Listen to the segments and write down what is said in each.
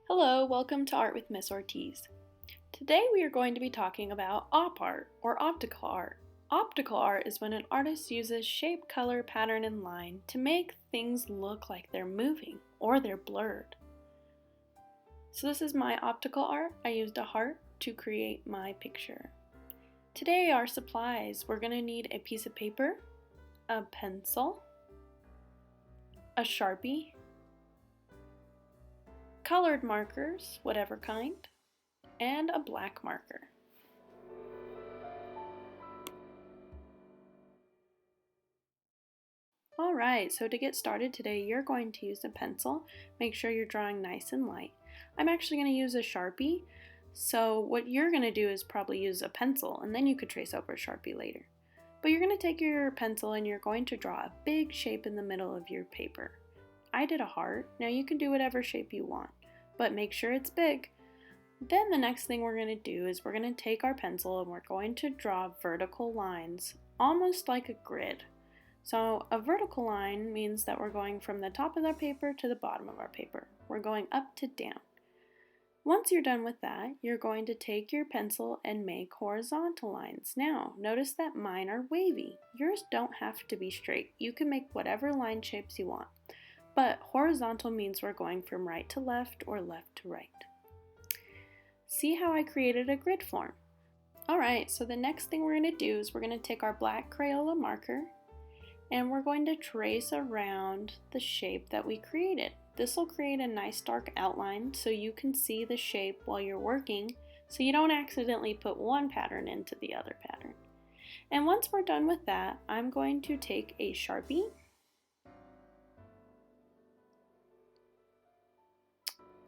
Hello, welcome to Art with Miss Ortiz. Today we are going to be talking about op art or optical art. Optical art is when an artist uses shape, color, pattern, and line to make things look like they're moving or they're blurred. So this is my optical art. I used a heart to create my picture. Today our supplies, we're going to need a piece of paper, a pencil, a Sharpie, colored markers, whatever kind, and a black marker. Alright, so to get started today, you're going to use a pencil. Make sure you're drawing nice and light. I'm actually going to use a Sharpie, so what you're going to do is probably use a pencil, and then you could trace over a Sharpie later. But you're going to take your pencil and you're going to draw a big shape in the middle of your paper. I did a heart. Now you can do whatever shape you want, but make sure it's big. Then the next thing we're going to do is we're going to take our pencil and we're going to draw vertical lines, almost like a grid. So a vertical line means that we're going from the top of our paper to the bottom of our paper. We're going up to down. Once you're done with that, you're going to take your pencil and make horizontal lines. Now, notice that mine are wavy. Yours don't have to be straight. You can make whatever line shapes you want. But horizontal means we're going from right to left or left to right. See how I created a grid form? Alright, so the next thing we're going to do is we're going to take our black Crayola marker and we're going to trace around the shape that we created. This will create a nice dark outline so you can see the shape while you're working, so you don't accidentally put one pattern into the other pattern. And once we're done with that, I'm going to take a Sharpie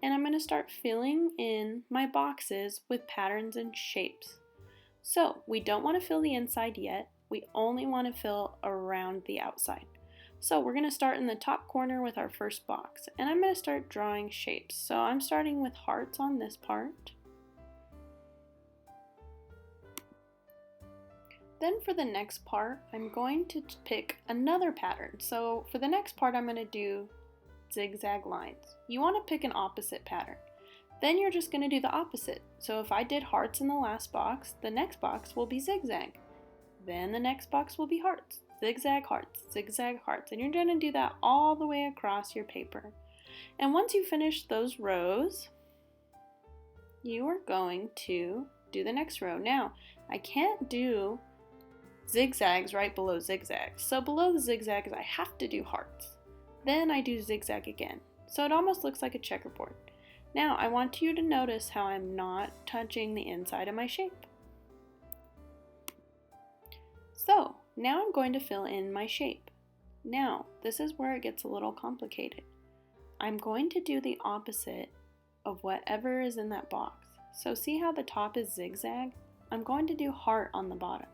and I'm going to start filling in my boxes with patterns and shapes. So we don't want to fill the inside yet, we only want to fill around the outside. So we're going to start in the top corner with our first box, and I'm going to start drawing shapes. So I'm starting with hearts on this part. Then for the next part, I'm going to pick another pattern. So for the next part, I'm going to do zigzag lines. You want to pick an opposite pattern. Then you're just going to do the opposite. So if I did hearts in the last box, the next box will be zigzag. Then the next box will be hearts. Zigzag hearts, zigzag hearts, and you're going to do that all the way across your paper. And once you finish those rows, you are going to do the next row. Now, I can't do zigzags right below zigzags, so below the zigzags I have to do hearts. Then I do zigzag again, so it almost looks like a checkerboard. Now I want you to notice how I'm not touching the inside of my shape. So now I'm going to fill in my shape. Now, this is where it gets a little complicated. I'm going to do the opposite of whatever is in that box. So see how the top is zigzag? I'm going to do heart on the bottom.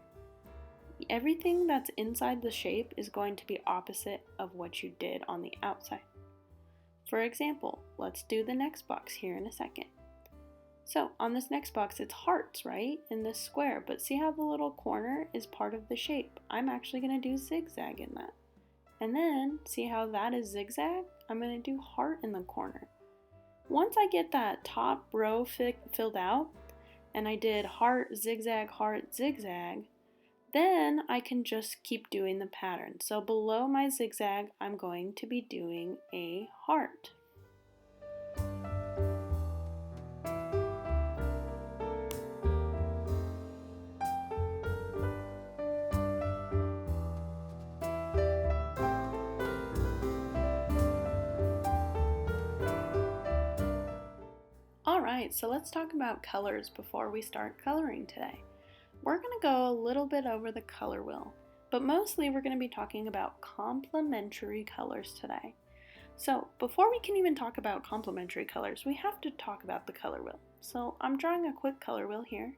Everything that's inside the shape is going to be opposite of what you did on the outside. For example, let's do the next box here in a second. So on this next box, it's hearts, right? In this square, but see how the little corner is part of the shape? I'm actually going to do zigzag in that. And then see how that is zigzag? I'm going to do heart in the corner. Once I get that top row filled out, and I did heart, zigzag, then I can just keep doing the pattern. So below my zigzag, I'm going to be doing a heart. Alright, so let's talk about colors before we start coloring today. We're going to go a little bit over the color wheel, but mostly we're going to be talking about complementary colors today. So before we can even talk about complementary colors, we have to talk about the color wheel. So I'm drawing a quick color wheel here,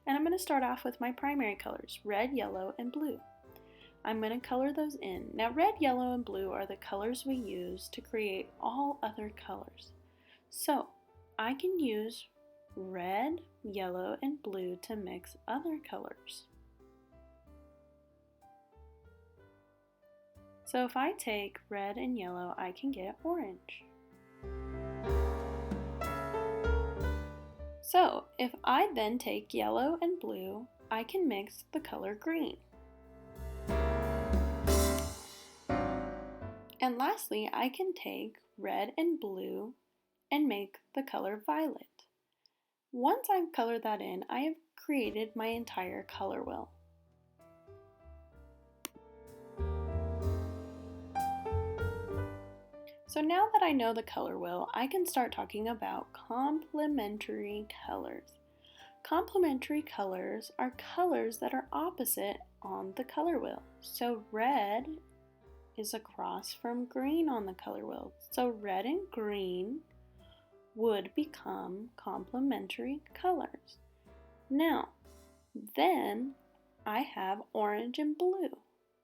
and I'm going to start off with my primary colors, red, yellow, and blue. I'm going to color those in. Now red, yellow, and blue are the colors we use to create all other colors. So I can use red, yellow, and blue to mix other colors. So if I take red and yellow, I can get orange. So if I then take yellow and blue, I can mix the color green. And lastly, I can take red and blue and make the color violet. Once I've colored that in, I have created my entire color wheel. So now that I know the color wheel, I can start talking about complementary colors. Complementary colors are colors that are opposite on the color wheel. So red is across from green on the color wheel. So red and green would become complementary colors. Now, then I have orange and blue.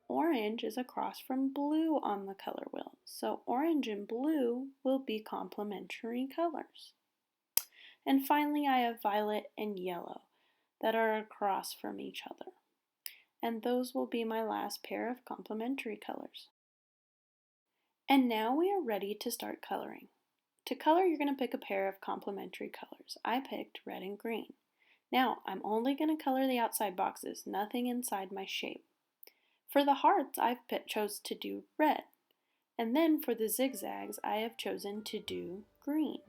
Orange is across from blue on the color wheel, so orange and blue will be complementary colors. And finally, I have violet and yellow that are across from each other. And those will be my last pair of complementary colors. And now we are ready to start coloring. To color, you're going to pick a pair of complementary colors. I picked red and green. Now, I'm only going to color the outside boxes, nothing inside my shape. For the hearts, I've chose to do red. And then for the zigzags, I have chosen to do green.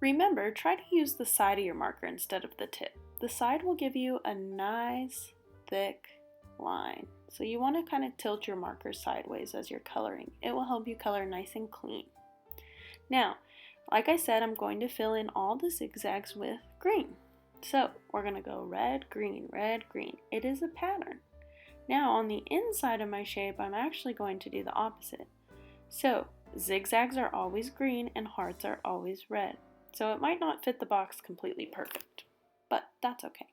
Remember, try to use the side of your marker instead of the tip. The side will give you a nice, thick line. So you want to kind of tilt your marker sideways as you're coloring. It will help you color nice and clean. Now, like I said, I'm going to fill in all the zigzags with green. So we're going to go red, green, red, green. It is a pattern. Now on the inside of my shape, I'm actually going to do the opposite. So zigzags are always green and hearts are always red. So it might not fit the box completely perfect, but that's okay.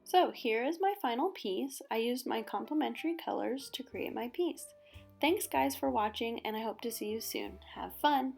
So here is my final piece. I used my complementary colors to create my piece. Thanks guys for watching, and I hope to see you soon. Have fun!